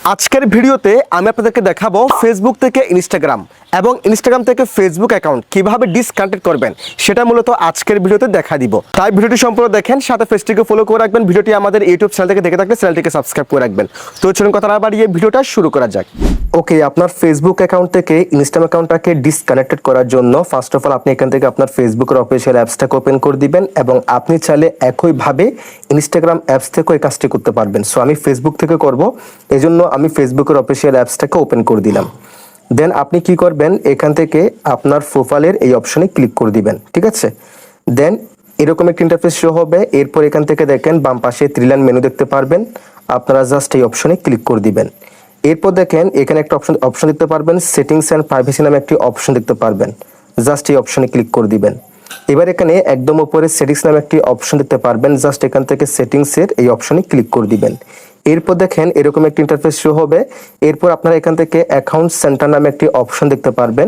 আজকের ভিডিওতে আমি আপনাদেরকে দেখাবো ফেসবুক থেকে ইনস্টাগ্রাম এবং ইনস্টাগ্রাম থেকে ফেসবুক অ্যাকাউন্ট কিভাবে ডিসকানেক্ট করবেন সেটা মূলত আজকের ভিডিওতে দেখা দিব। তাই ভিডিওটি সম্পূর্ণ দেখেন, সাথে পেজটিকে ফলো করে রাখবেন। ভিডিওটি আমাদের ইউটিউব চ্যানেল থেকে দেখে থাকলে চ্যানেলটিকে সাবস্ক্রাইব করে রাখবেন। তো চলুন কথা না বাড়িয়ে ভিডিওটা শুরু করা যাক। ওকে, আপনার ফেসবুক অ্যাকাউন্ট থেকে ইনস্টাগ্রাম অ্যাকাউন্টটাকে ডিসকানেক্টেড করার জন্য ফার্স্ট অফ অল আপনি এখান থেকে আপনার ফেসবুকের অফিসিয়াল অ্যাপসটাকে ওপেন করে দিবেন এবং আপনি চাইলে একইভাবে ইনস্টাগ্রাম অ্যাপস থেকেও এই কাজটি করতে পারবেন। সো আমি ফেসবুক থেকে করব, এজন্য আমি ফেসবুকের অফিসিয়াল অ্যাপসটাকে ওপেন করে দিলাম। দেন আপনি কি করবেন, এখান থেকে আপনার প্রোফাইলের এই অপশনে ক্লিক করে দিবেন, ঠিক আছে। দেন এরকম একটা ইন্টারফেস শো হবে। এরপর এখান থেকে দেখেন বাম পাশে 3 লাইন মেনু দেখতে পারবেন, আপনারা জাস্ট এই অপশনে ক্লিক করে দিবেন। এরপর দেখেন এখানে একটা অপশন দেখতে পারবেন, সেটিংস অ্যান্ড প্রাইভেসি নামে একটি অপশন দেখতে পারবেন, জাস্ট এই অপশনে ক্লিক করে দিবেন। এবার এখানে একদম উপরে সেটিংস নামে একটি অপশন দেখতে পারবেন, জাস্ট এখান থেকে সেটিংসের এই অপশনে ক্লিক করে দিবেন। এরপর দেখেন এরকম একটি ইন্টারফেস শো হবে। এরপর আপনারা এখান থেকে অ্যাকাউন্ট সেন্টার নামে একটি অপশন দেখতে পারবেন,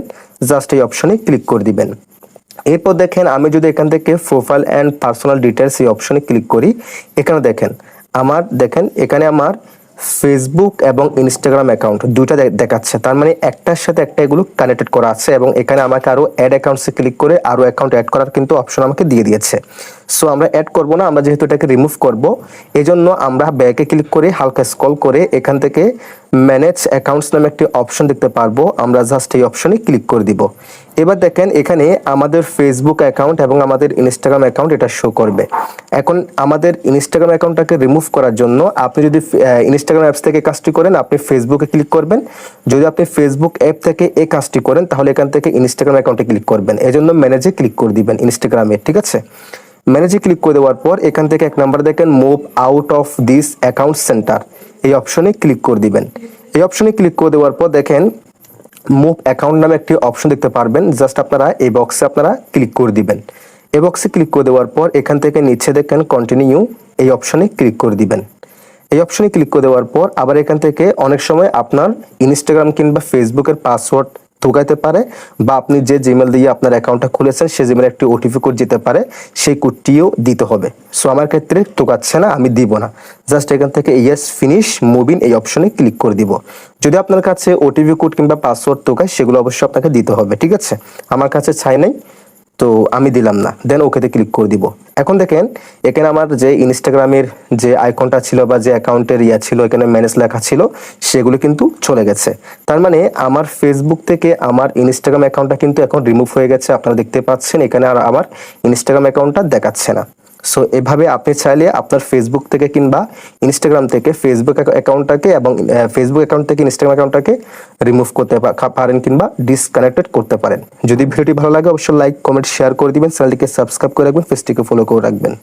জাস্ট এই অপশনে ক্লিক করে দিবেন। এরপর দেখেন আমি যদি এখান থেকে প্রোফাইল অ্যান্ড পার্সোনাল ডিটেলস এই অপশনে ক্লিক করি, এখানে দেখেন এখানে আমার ফেসবুক এবং ইনস্টাগ্রাম অ্যাকাউন্ট দুইটা দেখাচ্ছে। তার মানে একটার সাথে একটা এগুলো কানেক্টেড করা আছে এবং এখানে আমাকে আরো অ্যাড অ্যাকাউন্টসে ক্লিক করে আরো অ্যাকাউন্ট অ্যাড করার কিন্তু অপশন আমাকে দিয়ে দিয়েছে। সো আমরা অ্যাড করব না, আমরা যেহেতু এটাকে রিমুভ করব, এজন্য আমরা ব্যাকে ক্লিক করে হালকা স্ক্রল করে এখান থেকে ম্যানেজ অ্যাকাউন্টস নামে একটি অপশন দেখতে পারবো, আমরা জাস্ট এই অপশনে ক্লিক করে দিব। এবার দেখেন এখানে আমাদের ফেসবুক অ্যাকাউন্ট এবং আমাদের ইনস্টাগ্রাম অ্যাকাউন্ট এটা শো করবে। এখন আমাদের ইনস্টাগ্রাম অ্যাকাউন্টটাকে রিমুভ করার জন্য আপনি যদি ইনস্টাগ্রাম অ্যাপস থেকে কাজটি করেন, আপনি ফেসবুকে ক্লিক করবেন। যদি আপনি ফেসবুক অ্যাপ থেকে এই কাজটি করেন, তাহলে এখান থেকে ইনস্টাগ্রাম অ্যাকাউন্টে ক্লিক করবেন। এজন্য ম্যানেজে ক্লিক করে দিবেন ইনস্টাগ্রামে, ঠিক আছে। ম্যানেজে ক্লিক করে দেওয়ার পর এখান থেকে এক নাম্বার দেখেন move out of this account centre, এই অপশনে ক্লিক করে দিবেন। এই অপশনে ক্লিক করে দেওয়ার পর দেখেন মুভ অ্যাকাউন্ট নামে একটি অপশন দেখতে পারবেন, জাস্ট আপনারা এই বক্সে আপনারা ক্লিক করে দিবেন। এই বক্সে ক্লিক করে দেওয়ার পর এখান থেকে নিচে দেখেন কন্টিনিউ, এই অপশনে ক্লিক করে দিবেন। এই অপশনে ক্লিক করে দেওয়ার পর আবার এখান থেকে অনেক সময় আপনার ইনস্টাগ্রাম কিংবা ফেসবুকের পাসওয়ার্ড ঢোকাইতে পারে, বা আপনি যে জিমেল দিয়ে আপনার অ্যাকাউন্টটা খুলেছেন সেই জিমেলে একটি ওটিপি কোড যেতে পারে, সেই কোডটিও দিতে হবে। সো আমার ক্ষেত্রে ঢোকাচ্ছে না, আমি দিব না, জাস্ট এখান থেকে ইয়েস ফিনিশ মুভিং এই অপশনে ক্লিক করে দিব। যদি আপনার কাছে ওটিপি কোড কিংবা পাসওয়ার্ড ঢোকায় সেগুলো অবশ্যই আপনাকে দিতে হবে, ঠিক আছে। আমার কাছে চাই নাই, তো আমি দিলাম না, দেন ওকেতে ক্লিক করে দিব। এখন দেখেন এখানে আমার যে ইনস্টাগ্রামের যে আইকনটা ছিল বা যে অ্যাকাউন্টের ছিল, এখানে ম্যানেজ লেখা ছিল, সেগুলো কিন্তু চলে গেছে। তার মানে আমার ফেসবুক থেকে আমার ইনস্টাগ্রাম অ্যাকাউন্টটা কিন্তু এখন রিমুভ হয়ে গেছে। আপনারা দেখতে পাচ্ছেন এখানে আর আমার ইনস্টাগ্রাম অ্যাকাউন্টটা দেখাচ্ছে না। সো এভাবে আপনি চাইলে আপনার ফেসবুক থেকে কিংবা ইনস্টাগ্রাম থেকে ফেসবুক অ্যাকাউন্টটাকে এবং ফেসবুক অ্যাকাউন্ট থেকে ইনস্টাগ্রাম অ্যাকাউন্টটাকে রিমুভ করতে পারেন কিংবা ডিসকানেক্টেড করতে পারেন। যদি ভিডিওটি ভালো লাগে অবশ্যই লাইক, কমেন্ট, শেয়ার করে দিবেন, চ্যানেলটিকে সাবস্ক্রাইব করে রাখবেন, পেজটিকে ফলো করে রাখবেন।